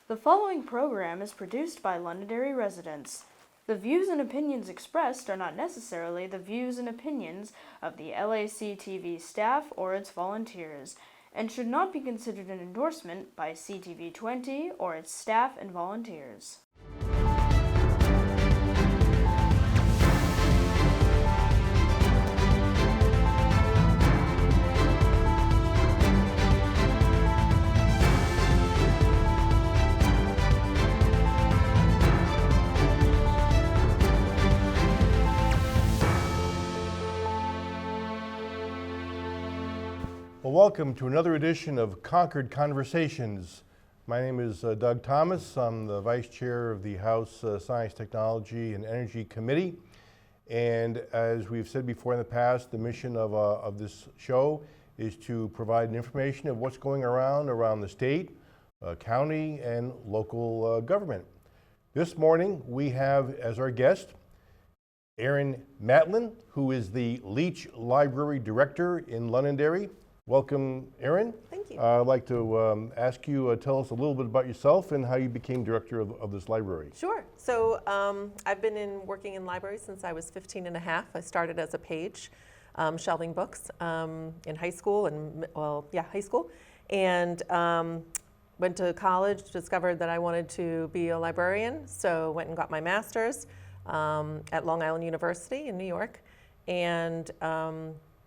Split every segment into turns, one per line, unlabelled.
The following program is produced by Londonderry residents. The views and opinions expressed are not necessarily the views and opinions of the LACTV staff or its volunteers, and should not be considered an endorsement by CTV20 or its staff and volunteers.
Well, welcome to another edition of Concord Conversations. My name is Doug Thomas. I'm the Vice Chair of the House Science, Technology, and Energy Committee. And as we've said before in the past, the mission of this show is to provide information of what's going around the state, county, and local government. This morning, we have as our guest Erin Matlin, who is the Leach Library Director in Londonderry. Welcome, Erin.
Thank you.
I'd like to ask you, tell us a little bit about yourself and how you became director of this library.
Sure. So I've been working in libraries since I was 15 and a half. I started as a page, shelving books in high school, high school. And went to college, discovered that I wanted to be a librarian, so went and got my master's at Long Island University in New York. And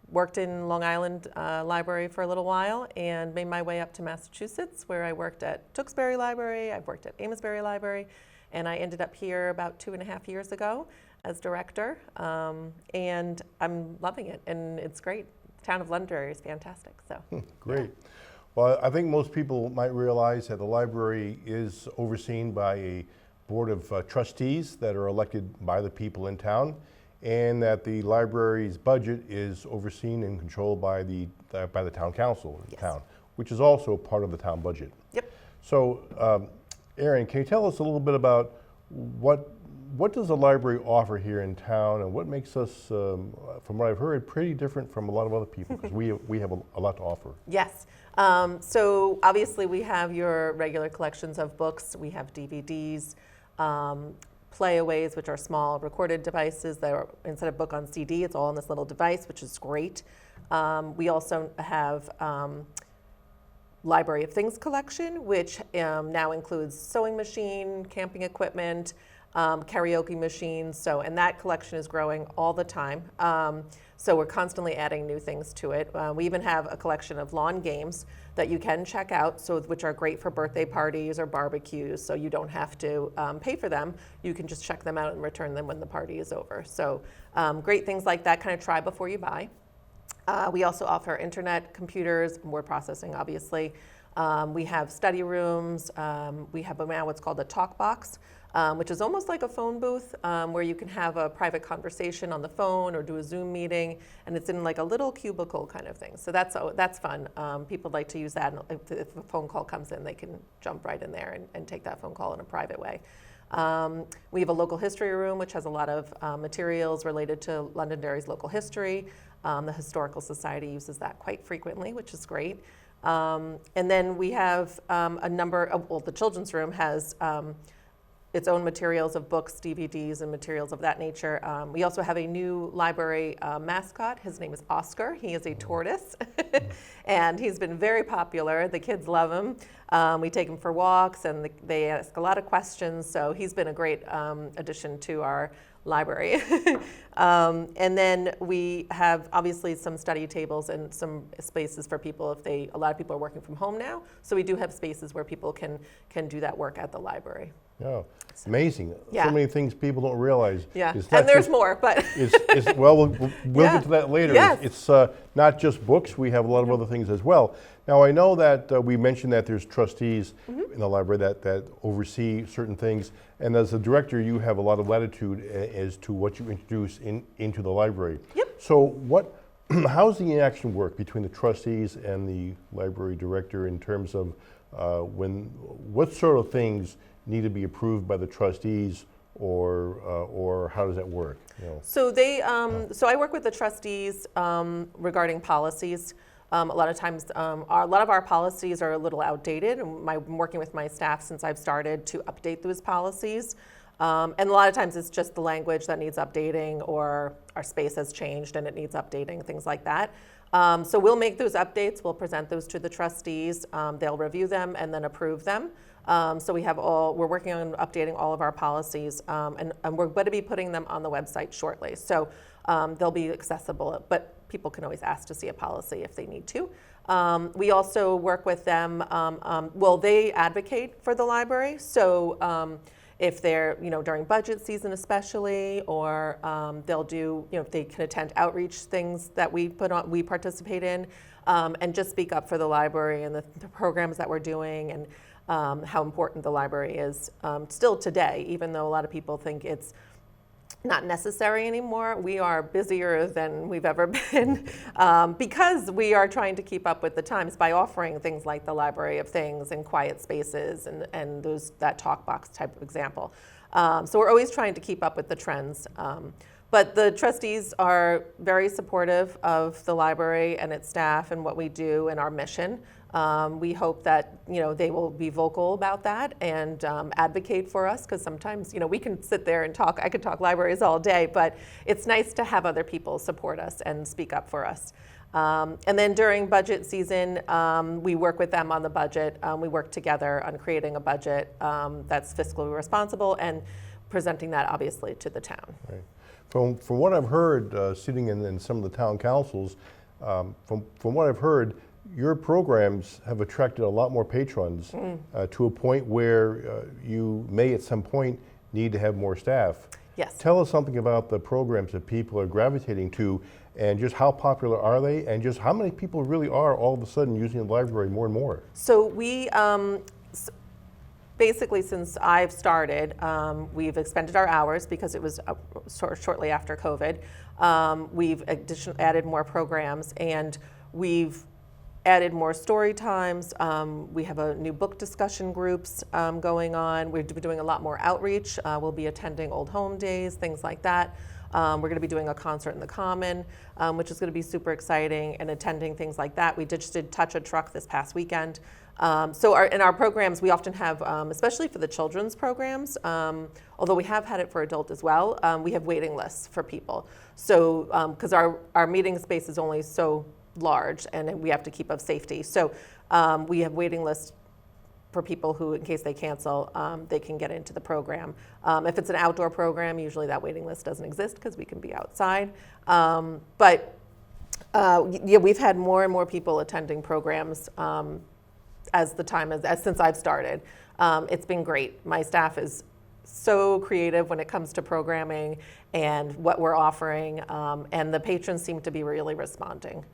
worked in Long Island Library for a little while and made my way up to Massachusetts, where I worked at Tewksbury Library, I've worked at Amesbury Library, and I ended up here about 2.5 years ago as director, and I'm loving it, and it's great. The town of Londonderry is fantastic. So
Great.
Yeah.
Well, I think most people might realize that the library is overseen by a board of trustees that are elected by the people in town, and that the library's budget is overseen and controlled by the town council in
Yes.
town, which is also part of the town budget.
Yep.
So, Erin, can you tell us a little bit about what does the library offer here in town, and what makes us, from what I've heard, pretty different from a lot of other people, because we have a lot to offer.
Yes. So obviously we have your regular collections of books. We have DVDs, playaways, which are small recorded devices that are, instead of book on CD, it's all on this little device, which is great. We also have Library of Things collection, which now includes sewing machine, camping equipment, karaoke machines. And that collection is growing all the time. So we're constantly adding new things to it. We even have a collection of lawn games that you can check out, which are great for birthday parties or barbecues, so you don't have to pay for them. You can just check them out and return them when the party is over. So great things like that, kind of try before you buy. We also offer internet, computers, word processing, obviously. We have study rooms. We have now what's called a talk box, which is almost like a phone booth where you can have a private conversation on the phone or do a Zoom meeting, and it's in like a little cubicle kind of thing. So that's fun. People like to use that. If a phone call comes in, they can jump right in there and take that phone call in a private way. We have a local history room, which has a lot of materials related to Londonderry's local history. The Historical Society uses that quite frequently, which is great. And then we have a number of, the children's room has its own materials of books, DVDs, and materials of that nature. We also have a new library mascot. His name is Oscar. He is a tortoise, and he's been very popular. The kids love him. We take him for walks, and they ask a lot of questions, so he's been a great addition to our library. And then we have obviously some study tables and some spaces for people a lot of people are working from home now, so we do have spaces where people can do that work at the library.
Yeah, amazing.
Yeah.
So many things people don't realize.
Yeah,
It's not
and there's
just-
more, but
We'll
Yeah.
get to that later.
Yes.
It's not just books. We have a lot of other things as well. Now, I know that we mentioned that there's trustees in the library that oversee certain things, and as a director, you have a lot of latitude as to what you introduce into the library.
Yep.
So how's the interaction work between the trustees and the library director in terms of what sort of things need to be approved by the trustees, or how does that work? You know?
So I work with the trustees regarding policies. A lot of times, a lot of our policies are a little outdated, and I'm working with my staff since I've started to update those policies. And a lot of times it's just the language that needs updating, or our space has changed and it needs updating, things like that. So we'll make those updates, we'll present those to the trustees, they'll review them and then approve them. So we're working on updating all of our policies, and we're going to be putting them on the website shortly. So they'll be accessible, but people can always ask to see a policy if they need to. We also work with them, they advocate for the library. So if they're, during budget season especially, or they'll do, if they can attend outreach things that we participate in, and just speak up for the library and the programs that we're doing, and how important the library is still today, even though a lot of people think it's not necessary anymore. We are busier than we've ever been because we are trying to keep up with the times by offering things like the Library of Things and quiet spaces and that talk box type of example. So we're always trying to keep up with the trends. But the trustees are very supportive of the library and its staff and what we do and our mission. We hope that they will be vocal about that and advocate for us, because sometimes we can sit there and talk. I could talk libraries all day, but it's nice to have other people support us and speak up for us. And then during budget season, we work with them on the budget. We work together on creating a budget that's fiscally responsible and presenting that obviously to the town.
Right. From what I've heard, sitting in some of the town councils, from what I've heard, your programs have attracted a lot more patrons to a point where you may at some point need to have more staff.
Yes.
Tell us something about the programs that people are gravitating to, and just how popular are they, and just how many people really are all of a sudden using the library more and more?
So we, basically since I've started, we've expanded our hours because it was shortly after COVID. We've added more programs, and we've added more story times. We have a new book discussion groups going on. We're doing a lot more outreach. We'll be attending old home days, things like that. We're going to be doing a concert in the Common, which is going to be super exciting, and attending things like that. We just did Touch a Truck this past weekend. So in our programs, we often have, especially for the children's programs, although we have had it for adult as well, we have waiting lists for people. So, because our meeting space is only so large, and we have to keep up safety. So we have waiting lists for people who, in case they cancel, they can get into the program. If it's an outdoor program, usually that waiting list doesn't exist because we can be outside. But we've had more and more people attending programs since I've started. It's been great. My staff is so creative when it comes to programming and what we're offering, and the patrons seem to be really responding.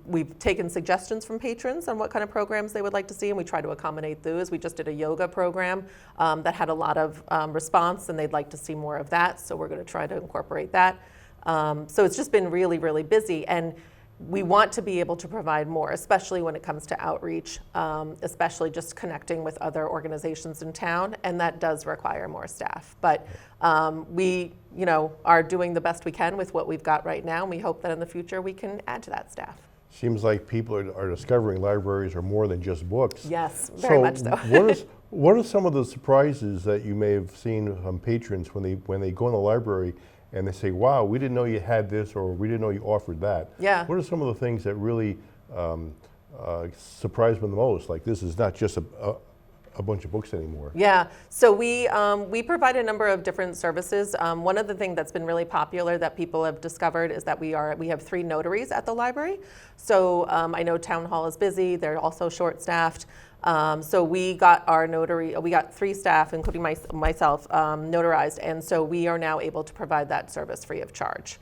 We've taken suggestions from patrons on what kind of programs they would like to see, and we try to accommodate those. We just did a yoga program that had a lot of response, and they'd like to see more of that, so we're going to try to incorporate that. So it's just been really, really busy, and we want to be able to provide more, especially when it comes to outreach, especially just connecting with other organizations in town, and that does require more staff. But we, are doing the best we can with what we've got right now, and we hope that in the future we can add to that staff.
Seems like people are discovering libraries are more than just books.
Yes, very much so.
What are some of the surprises that you may have seen from patrons when they go in the library and they say, wow, we didn't know you had this, or we didn't know you offered that?
Yeah.
What are some of the things that really surprised them the most? Like, this is not just a bunch of books anymore.
Yeah, so we provide a number of different services. One of the things that's been really popular that people have discovered is that we have 3 notaries at the library. So I know Town Hall is busy, they're also short-staffed. So we got 3 staff, including myself, notarized, and so we are now able to provide that service free of charge.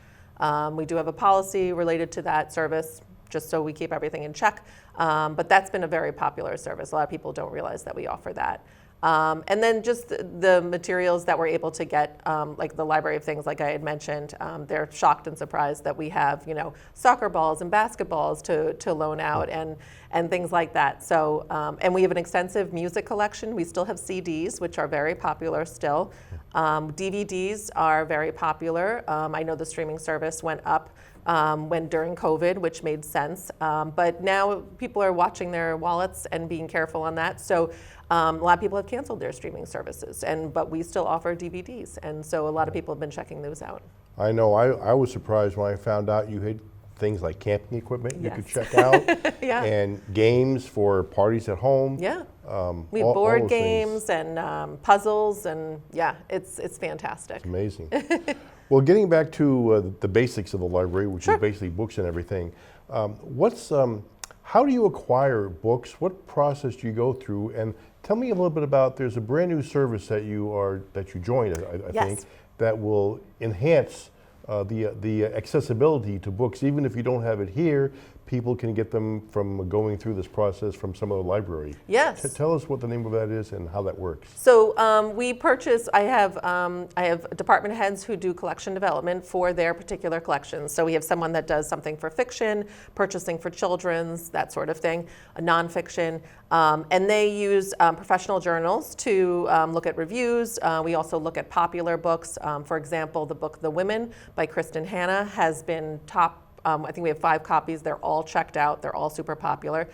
We do have a policy related to that service, just so we keep everything in check, but that's been a very popular service. A lot of people don't realize that we offer that. And then just the materials that we're able to get, like the Library of Things, like I had mentioned, they're shocked and surprised that we have, soccer balls and basketballs to loan out and things like that. So, and we have an extensive music collection. We still have CDs, which are very popular still. DVDs are very popular. I know the streaming service went up when during COVID, which made sense. But now people are watching their wallets and being careful on that. So a lot of people have canceled their streaming services, but we still offer DVDs. And so a lot of people have been checking those out.
I know I was surprised when I found out you had things like camping equipment you
Yes.
could check out
Yeah.
and games for parties at home.
Yeah. We
all
have board
those things.
games and puzzles, and yeah, it's fantastic.
It's amazing. Well, getting back to the basics of the library, which
Sure.
is basically books and everything, how do you acquire books? What process do you go through? And tell me a little bit about, there's a brand new service that you joined, I
Yes.
think, that will enhance the accessibility to books. Even if you don't have it here, people can get them from going through this process from some other library.
Yes.
Tell us what the name of that is and how that works.
So we purchase. I have department heads who do collection development for their particular collections. So we have someone that does something for fiction, purchasing for children's, that sort of thing, a nonfiction, and they use professional journals to look at reviews. We also look at popular books. For example, the book "The Women" by Kristen Hanna has been top. I think we have 5 copies. They're all checked out. They're all super popular.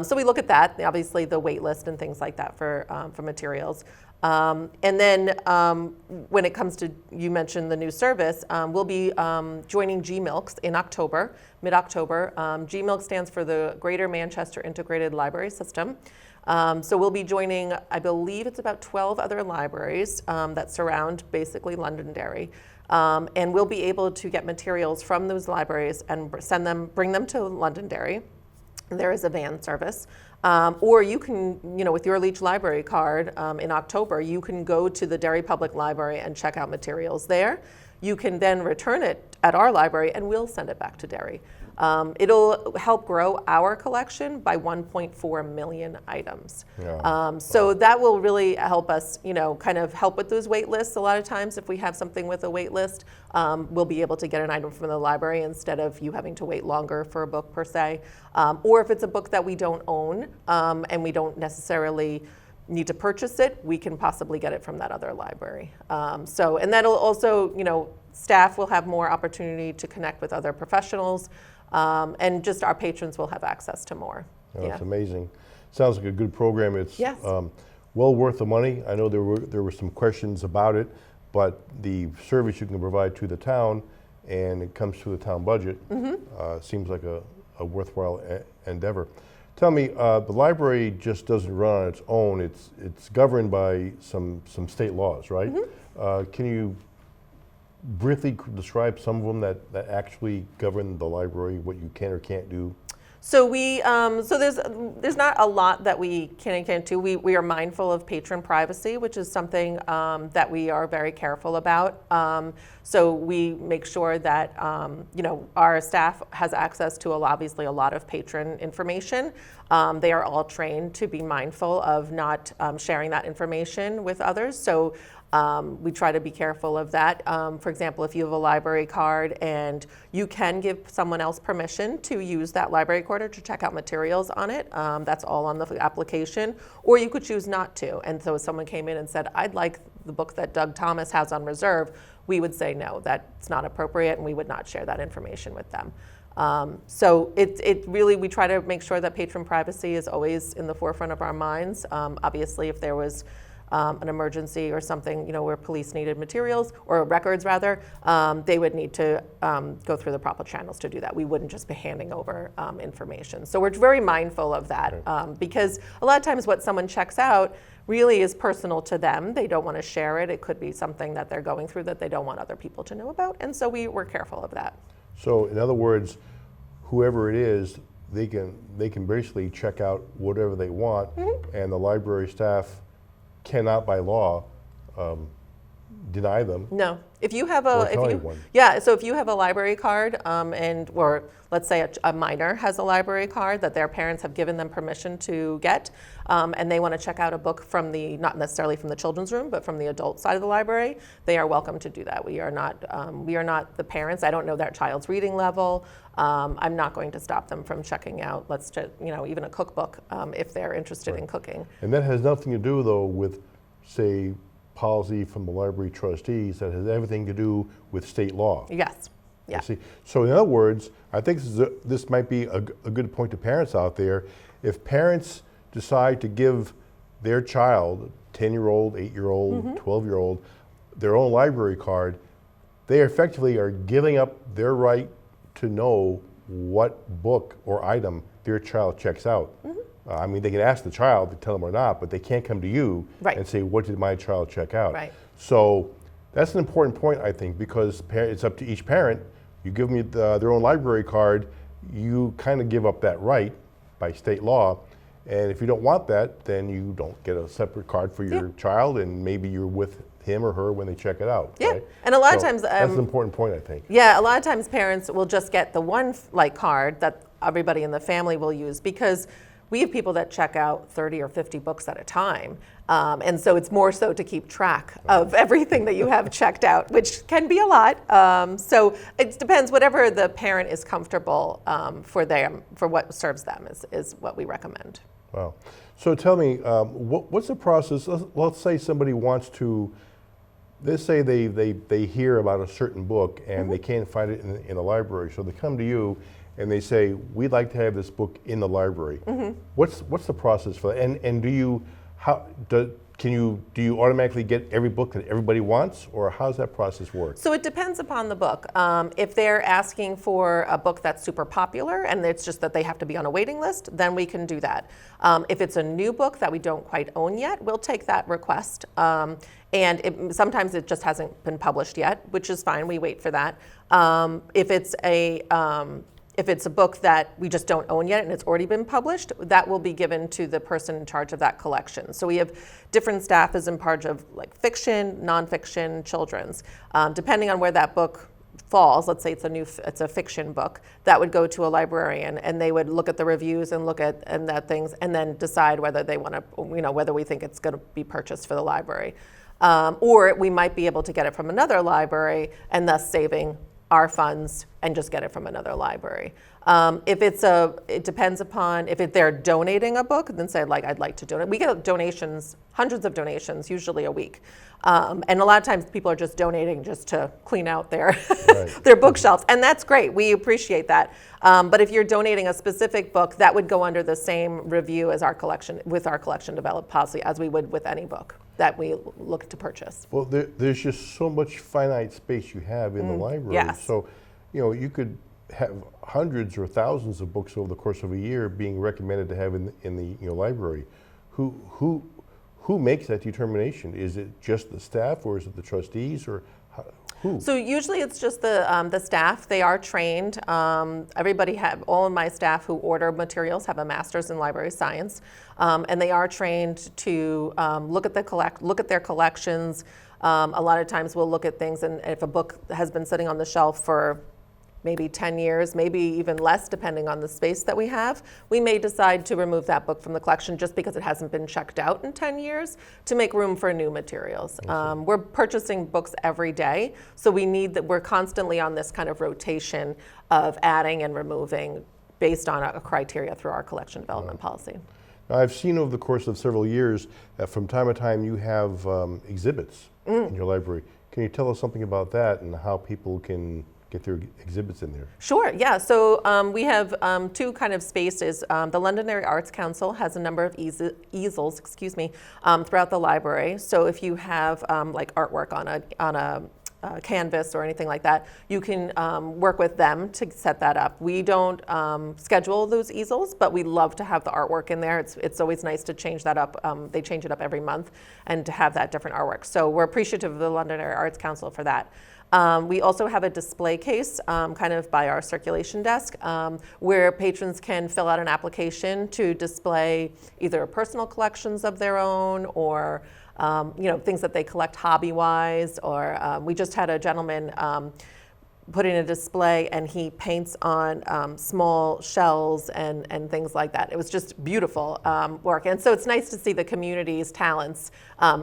So we look at that, obviously the wait list and things like that for materials. And then when it comes to, you mentioned the new service, we'll be joining GMILCS in October, mid-October. GMILCS stands for the Greater Manchester Integrated Library System. So we'll be joining, I believe it's about 12 other libraries that surround basically Londonderry. And we'll be able to get materials from those libraries and bring them to Londonderry. There is a van service. Or you can, with your Leach library card in October, you can go to the Derry Public Library and check out materials there. You can then return it at our library and we'll send it back to Derry. It'll help grow our collection by 1.4 million items.
Yeah.
So that will really help us, kind of help with those wait lists. A lot of times if we have something with a wait list, we'll be able to get an item from the library instead of you having to wait longer for a book per se. Or if it's a book that we don't own and we don't necessarily need to purchase it, we can possibly get it from that other library. And that'll also, staff will have more opportunity to connect with other professionals. And just our patrons will have access to more.
Oh, It's amazing. Sounds like a good program. It's
Yes.
Well worth the money. I know there were some questions about it, but the service you can provide to the town, and it comes to the town budget, seems like a worthwhile endeavor. Tell me, the library just doesn't run on its own. It's governed by some state laws, right? Can you briefly describe some of them that actually govern the library, what you can or can't do?
So there's not a lot that we can and can't do. We are mindful of patron privacy, which is something that we are very careful about. So we make sure that our staff has access to obviously a lot of patron information. They are all trained to be mindful of not sharing that information with others. So we try to be careful of that. For example, if you have a library card and you can give someone else permission to use that library card or to check out materials on it, that's all on the application, or you could choose not to. And so if someone came in and said, I'd like the book that Doug Thomas has on reserve, we would say no, that's not appropriate, and we would not share that information with them. So it really, we try to make sure that patron privacy is always in the forefront of our minds. Obviously, if there was an emergency or something, where police needed materials or records rather, they would need to go through the proper channels to do that. We wouldn't just be handing over information. So we're very mindful of that because a lot of times what someone checks out really is personal to them. They don't want to share it. It could be something that they're going through that they don't want other people to know about. And so we're careful of that.
So in other words, whoever it is, they can basically check out whatever they want, and the library staff cannot by law deny them.
No, if you have
Or tell anyone.
so if you have a library card, or let's say a minor has a library card that their parents have given them permission to get, and they want to check out a book from not necessarily from the children's room, but from the adult side of the library, they are welcome to do that. We are not the parents. I don't know their child's reading level. I'm not going to stop them from checking out, even a cookbook if they're interested in cooking.
And that has nothing to do, though, with, say, policy from the library trustees. That has everything to do with state law.
Yes. Yeah.
I see. So in other words, I think this might be a good point to parents out there. If parents decide to give their child, 10-year-old, 8-year-old, 12-year-old, their own library card, they effectively are giving up their right to know what book or item their child checks out. I mean, they can ask the child to tell them or not, but they can't come to you
Right.
and say, what did my child check out?
Right.
So that's an important point, I think, because it's up to each parent. You give them their own library card, you kind of give up that right by state law. And if you don't want that, then you don't get a separate card for your child, and maybe you're with him or her when they check it out.
Yeah,
right?
and a lot of
So
times,
that's an important point, I think.
yeah, a lot of times parents will just get the one card that everybody in the family will use, because we have people that check out 30 or 50 books at a time. And so it's more so to keep track of everything that you have checked out, which can be a lot. So it depends, whatever the parent is comfortable for them, for what serves them is what we recommend.
Wow. So tell me, what's the process? Let's say somebody wants to, let's say they hear about a certain book and they can't find it in a library. So they come to you and they say, we'd like to have this book in the library. What's the process for that? And do you automatically get every book that everybody wants, or how does that process work?
So it depends upon the book. If they're asking for a book that's super popular and it's just that they have to be on a waiting list, then we can do that. If it's a new book that we don't quite own yet, we'll take that request. And sometimes it just hasn't been published yet, which is fine. We wait for that. If it's a book that we just don't own yet and it's already been published, that will be given to the person in charge of that collection. So we have different staff is in charge of like fiction, nonfiction, children's. Depending on where that book falls, let's say it's a fiction book, that would go to a librarian, and they would look at the reviews and look at that things, and then decide whether they want to, whether we think it's going to be purchased for the library. Or we might be able to get it from another library and thus saving our funds and just get it from another library. It depends upon if they're donating a book, then say I'd like to donate. We get donations, hundreds of donations, usually a week. And a lot of times people are just donating just to clean out their their bookshelves, and that's great. We appreciate that. But if you're donating a specific book, that would go under the same review as our collection development policy as we would with any book that we look to purchase.
Well, there's just so much finite space you have in the library.
Yes.
So, you could have hundreds or thousands of books over the course of a year being recommended to have in the library. Who makes that determination? Is it just the staff, or is it the trustees, or who? So
usually it's just the staff. They are trained. All of my staff who order materials have a master's in library science, and they are trained to look at their collections. A lot of times we'll look at things, and if a book has been sitting on the shelf for maybe 10 years, maybe even less, depending on the space that we have, we may decide to remove that book from the collection just because it hasn't been checked out in 10 years to make room for new materials. We're purchasing books every day, so we're constantly on this kind of rotation of adding and removing based on a criteria through our collection development policy.
Now, I've seen over the course of several years that from time to time you have exhibits in your library. Can you tell us something about that and how people can get their exhibits in there?
Sure, yeah. So we have two kind of spaces. The Londonderry Arts Council has a number of easels, throughout the library. So if you have like artwork on a canvas or anything like that, you can work with them to set that up. We don't schedule those easels, but we love to have the artwork in there. It's always nice to change that up. They change it up every month, and to have that different artwork. So we're appreciative of the Londonderry Arts Council for that. We also have a display case kind of by our circulation desk where patrons can fill out an application to display either personal collections of their own or things that they collect hobby-wise, or we just had a gentleman put in a display and he paints on small shells and things like that. It was just beautiful work. And so it's nice to see the community's talents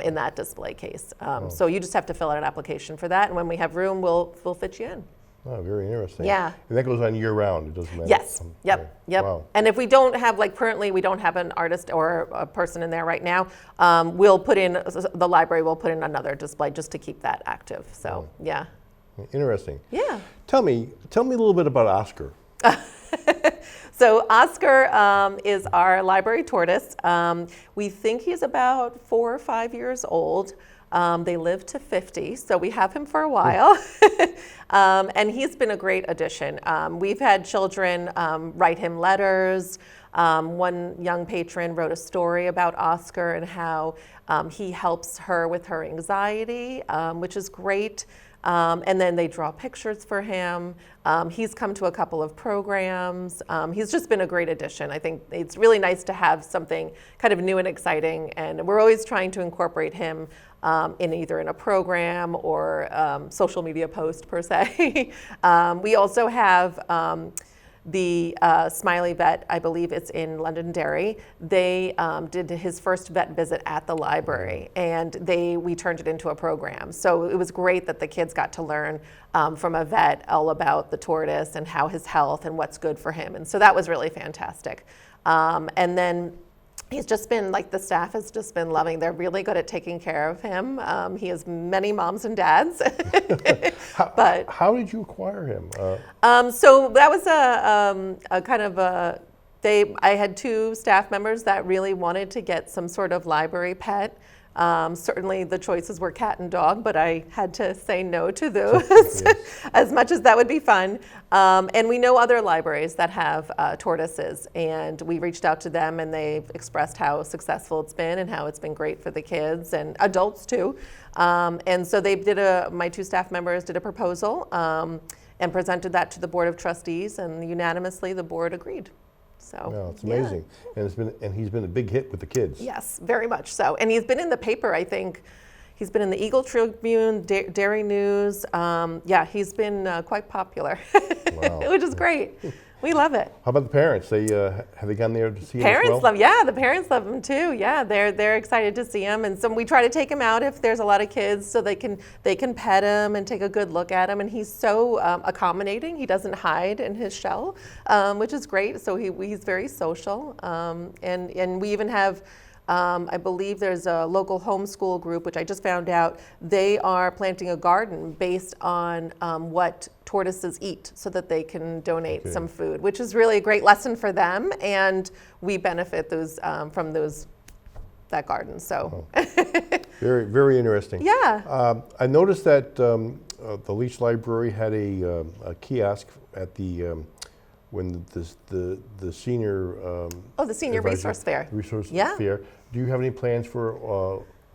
in that display case. So you just have to fill out an application for that, and when we have room, we'll fit you in.
Oh, very interesting.
Yeah.
And that goes on year round, it doesn't matter?
Yes, yep.
Wow.
And if we don't have, currently we don't have an artist or a person in there right now, the library will put in another display just to keep that active, so, yeah.
Interesting.
Yeah.
Tell me a little bit about Oscar.
So Oscar is our library tortoise. We think he's about 4 or 5 years old. They live to 50, so we have him for a while. And he's been a great addition. We've had children write him letters. One young patron wrote a story about Oscar and how he helps her with her anxiety, which is great. And then they draw pictures for him. He's come to a couple of programs. He's just been a great addition. I think it's really nice to have something kind of new and exciting, and we're always trying to incorporate him in either in a program or social media post per se. We also have the Smiley Vet, I believe it's in Londonderry. They did his first vet visit at the library, and we turned it into a program. So it was great that the kids got to learn from a vet all about the tortoise and how his health and what's good for him. And so that was really fantastic. And then he's just been, like, the staff has just been loving. They're really good at taking care of him. He has many moms and dads.
How did you acquire him?
So that was a kind of I had 2 staff members that really wanted to get some sort of library pet. Certainly the choices were cat and dog, but I had to say no to those yes. As much as that would be fun. And we know other libraries that have tortoises, and we reached out to them, and they've expressed how successful it's been and how it's been great for the kids and adults too. And so they my 2 staff members did a proposal and presented that to the Board of Trustees, and unanimously the board agreed. So,
no, it's amazing, yeah. And he's been a big hit with the kids.
Yes, very much so. And he's been in the paper. I think he's been in the Eagle Tribune, Dairy News. He's been quite popular, wow. Which is great. We love it.
How about the parents? Have they gone there to see him as well?
The parents love him too. Yeah, they're excited to see him, and so we try to take him out if there's a lot of kids, so they can pet him and take a good look at him. And he's so accommodating. He doesn't hide in his shell, which is great. So he's very social, and we even have. I believe there's a local homeschool group, which I just found out, they are planting a garden based on what tortoises eat so that they can donate some food, which is really a great lesson for them, and we benefit from that garden. So
very, very interesting.
Yeah.
I noticed that the Leach Library had a kiosk at the when the senior
the senior resource fair.
Fair. Do you have any plans for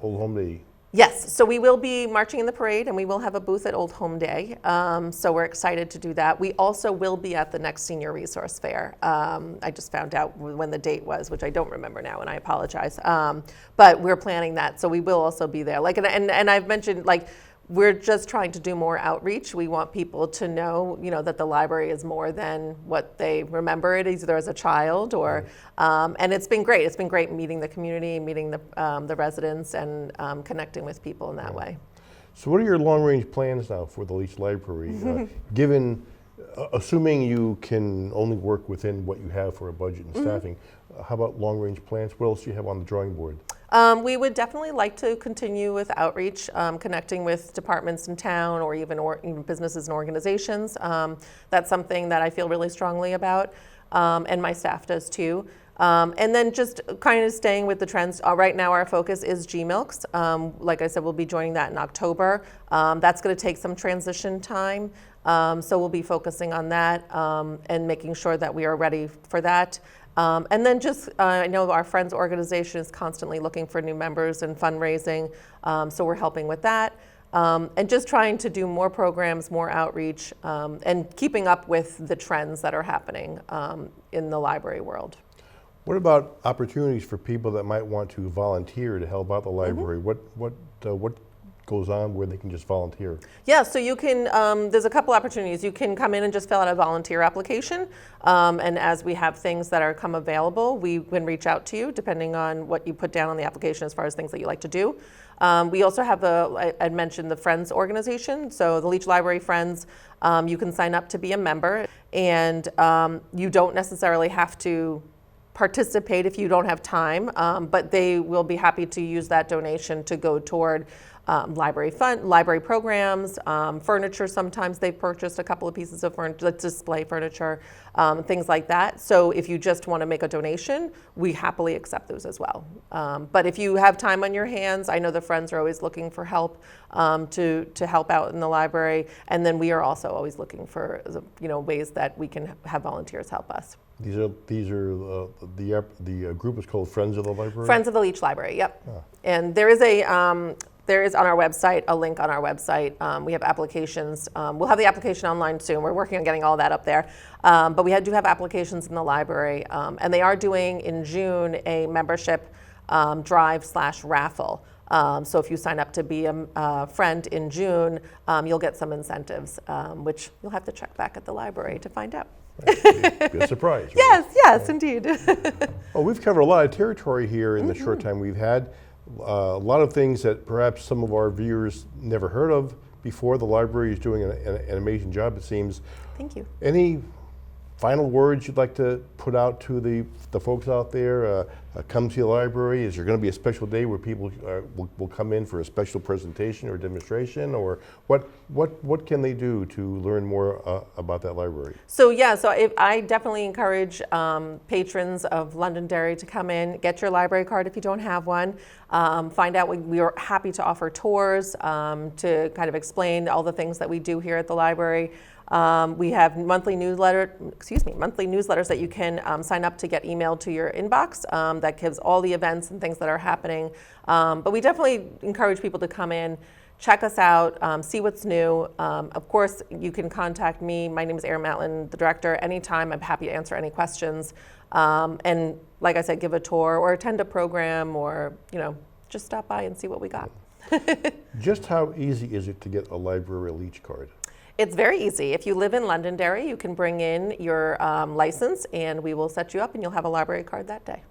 Old Home Day?
Yes, so we will be marching in the parade, and we will have a booth at Old Home Day. So we're excited to do that. We also will be at the next senior resource fair. I just found out when the date was, which I don't remember now, and I apologize. But we're planning that, so we will also be there. And I've mentioned, we're just trying to do more outreach. We want people to know, that the library is more than what they remember it, either as a child or, and it's been great. It's been great meeting the community, meeting the residents, and connecting with people in that way.
So what are your long-range plans now for the Leach Library? Assuming you can only work within what you have for a budget and staffing, how about long-range plans? What else do you have on the drawing board?
We would definitely like to continue with outreach, connecting with departments in town or even businesses and organizations. That's something that I feel really strongly about, and my staff does too. And then just kind of staying with the trends. Right now our focus is G-Milks. Like I said, we'll be joining that in October. That's going to take some transition time. So we'll be focusing on that and making sure that we are ready for that. And then just, I know our Friends organization is constantly looking for new members and fundraising, so we're helping with that. And just trying to do more programs, more outreach, and keeping up with the trends that are happening in the library world.
What about opportunities for people that might want to volunteer to help out the library? What goes on where they can just volunteer?
Yeah, so you can, there's a couple opportunities. You can come in and just fill out a volunteer application, and as we have things that are come available, we can reach out to you depending on what you put down on the application as far as things that you like to do. We also have I mentioned the Friends organization, so the Leach Library Friends, you can sign up to be a member, and you don't necessarily have to participate if you don't have time, but they will be happy to use that donation to go toward library programs, furniture. Sometimes they've purchased a couple of pieces of furniture, display furniture, things like that. So if you just want to make a donation, we happily accept those as well. But if you have time on your hands, I know the Friends are always looking for help to help out in the library, and then we are also always looking for ways that we can have volunteers help us.
These are the group is called Friends of the Library?
Friends of the Leach Library, yep. Oh. And there is there is on our website, a link on our website. We have applications. We'll have the application online soon. We're working on getting all that up there. But we do have applications in the library. And they are doing in June a membership drive/raffle. So if you sign up to be a friend in June, you'll get some incentives, which you'll have to check back at the library to find out.
Be a surprise. Right?
Yes, indeed.
Well, we've covered a lot of territory here in the short time we've had. A lot of things that perhaps some of our viewers never heard of before. The library is doing an amazing job, it seems.
Thank you.
Any final words you'd like to put out to the folks out there? Come see the library. Is there going to be a special day where people will come in for a special presentation or demonstration, or what can they do to learn more about that library?
So I definitely encourage patrons of Londonderry to come in, get your library card if you don't have one. Find out we are happy to offer tours to kind of explain all the things that we do here at the library. We have monthly newsletters that you can sign up to get emailed to your inbox that gives all the events and things that are happening. But we definitely encourage people to come in, check us out, see what's new. Of course, you can contact me. My name is Erin Matlin, the director. Anytime, I'm happy to answer any questions. And like I said, give a tour or attend a program, or just stop by and see what we got.
Just how easy is it to get a library Leach card?
It's very easy. If you live in Londonderry, you can bring in your license, and we will set you up, and you'll have a library card that day,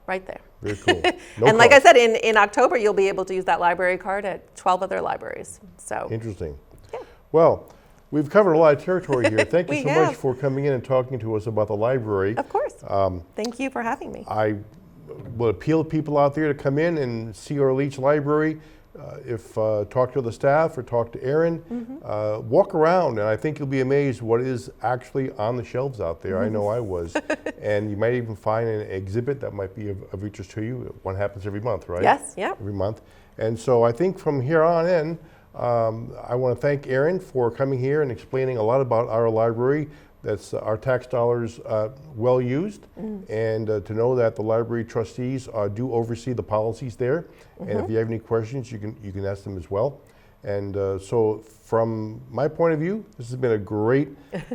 right there.
Very cool.
And like I said, in October, you'll be able to use that library card at 12 other libraries. So
interesting.
Yeah.
Well, we've covered a lot of territory here. Thank you so much for coming in and talking to us about the library.
Of course. Thank you for having me.
I will appeal to people out there to come in and see our Leach library. Talk to the staff or talk to Erin, walk around, and I think you'll be amazed what is actually on the shelves out there. I know I was. And you might even find an exhibit that might be of interest to you. One happens every month, right?
Yes, yeah.
Every month. And so I think from here on in, I want to thank Erin for coming here and explaining a lot about our library. That's our tax dollars well used, and to know that the library trustees do oversee the policies there. And if you have any questions, you can ask them as well. And so from my point of view, this has been a great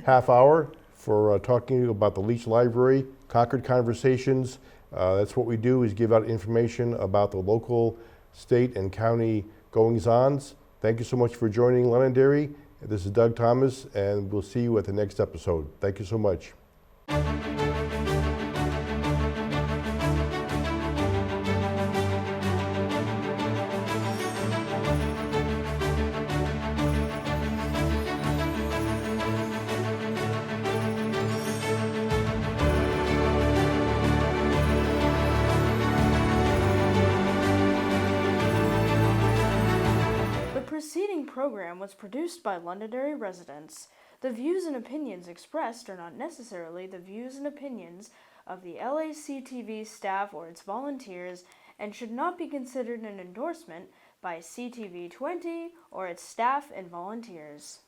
half hour for talking to you about the Leach Library, Concord Conversations. That's what we do, is give out information about the local, state, and county goings-ons. Thank you so much for joining Londonderry. This is Doug Thomas, and we'll see you at the next episode. Thank you so much.
The preceding program was produced by Londonderry residents. The views and opinions expressed are not necessarily the views and opinions of the LACTV staff or its volunteers, and should not be considered an endorsement by CTV 20 or its staff and volunteers.